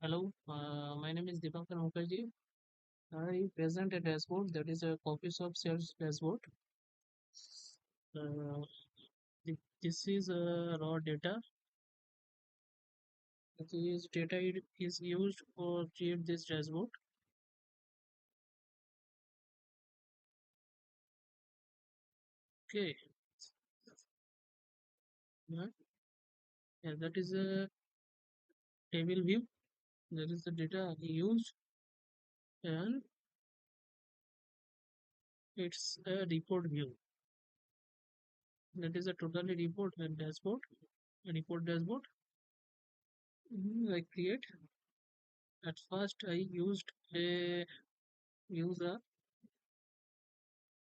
Hello, my name is Deepankar Mukherjee. I present a dashboard that is a coffee shop sales dashboard. Uh, this is raw data. This data is used for create this dashboard. Okay, yeah, yeah, that is a table view. That is the data used, and it's a report view. That is a totally report and dashboard. A report dashboard. I create. At first, I use a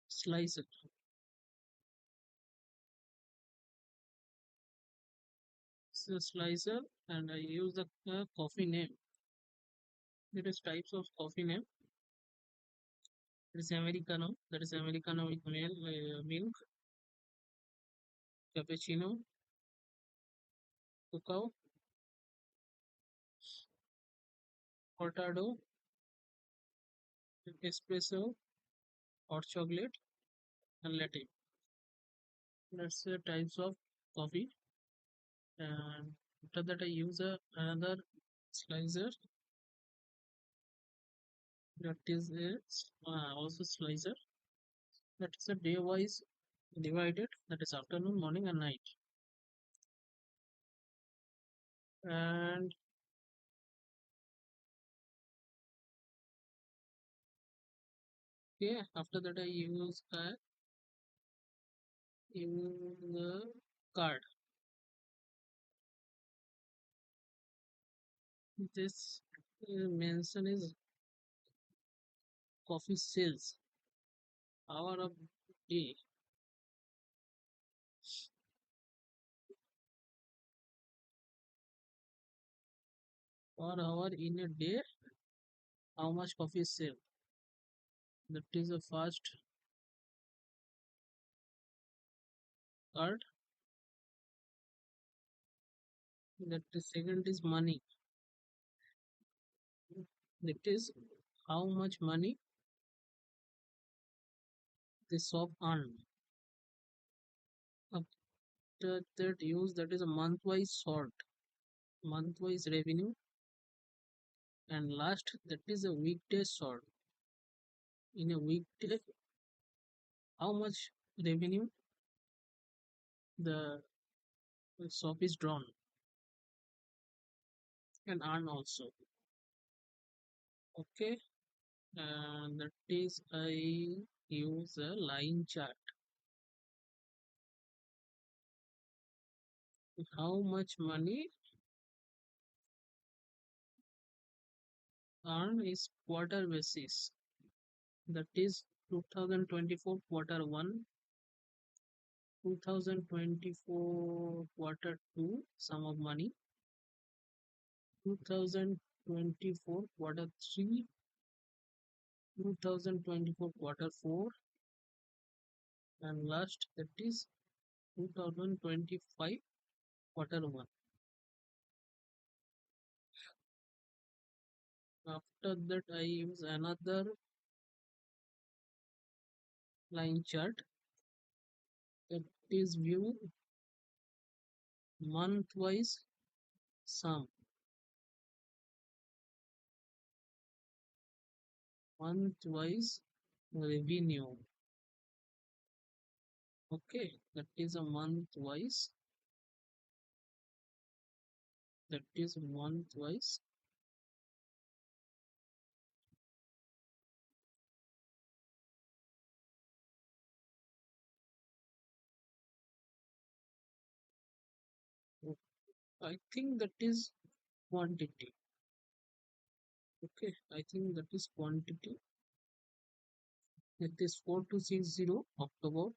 slicer. Slicer, and I use the coffee name. There is types of coffee name. There is Americano. That is Americano with milk, cappuccino, cacao, cortado, espresso, hot chocolate, and latte. That's the types of coffee. And after that, I use another slicer. That is also slicer. That is a day wise divided. That is afternoon, morning, and night. And yeah, after that, I use the card. This mention is coffee sales hour of day per hour in a day. How much coffee is sale? That is the first card. That the second is money. That is how much money the shop earn. After that use that is a month-wise sort, month-wise revenue, and last that is a weekday sort. In a weekday, how much revenue the shop is drawn and earn also. Okay, and that is I use a line chart. How much money earned is quarter basis. That is 2024 quarter 1, 2024 quarter 2 sum of money, 2024 quarter 3, 2024 quarter 4, and last that is 2025 quarter 1. After that I use another line chart that is view month wise sum, month wise revenue. Okay, that is a month wise. That is month wise. I think that is quantity. Okay, I think that is quantity. That is 4260 October,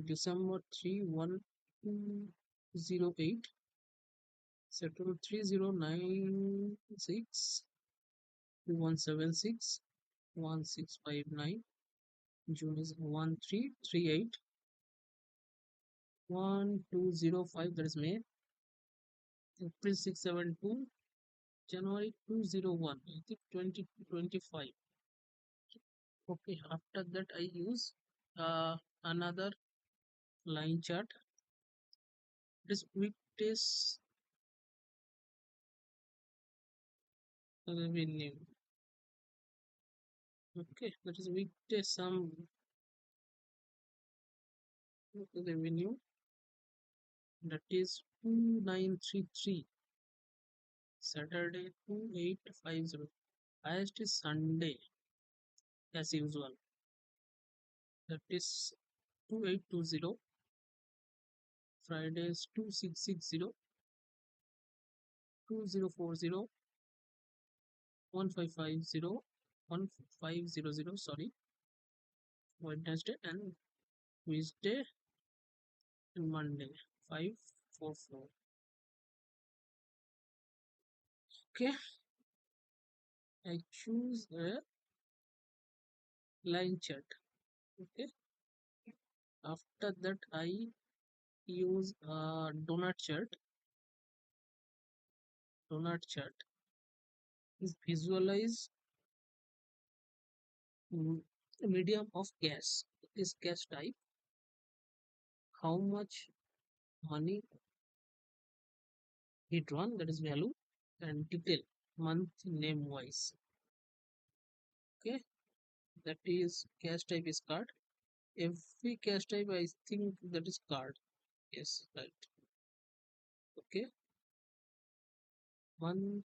December 31208, September 3096, 2176, 1659, June is 1338, 1205, that is May, April 672, January 201, I think 2025. Okay, after that I use another line chart. This weekdays revenue. Okay, that is weekday sum revenue, that is 2933. Saturday 2850. Highest is Sunday as usual, that is 2820. Friday is 2660, 2040, 1550, 1500, sorry, Wednesday, and Tuesday and Monday 544. Okay, I choose a line chart. Okay, after that I use a donut chart is visualize mm, medium of gas. It is gas type, how much money he drawn, that is value, and detail month name wise. Okay, that is cash type is card. Every cash type I think that is card. Yes, right. Okay, month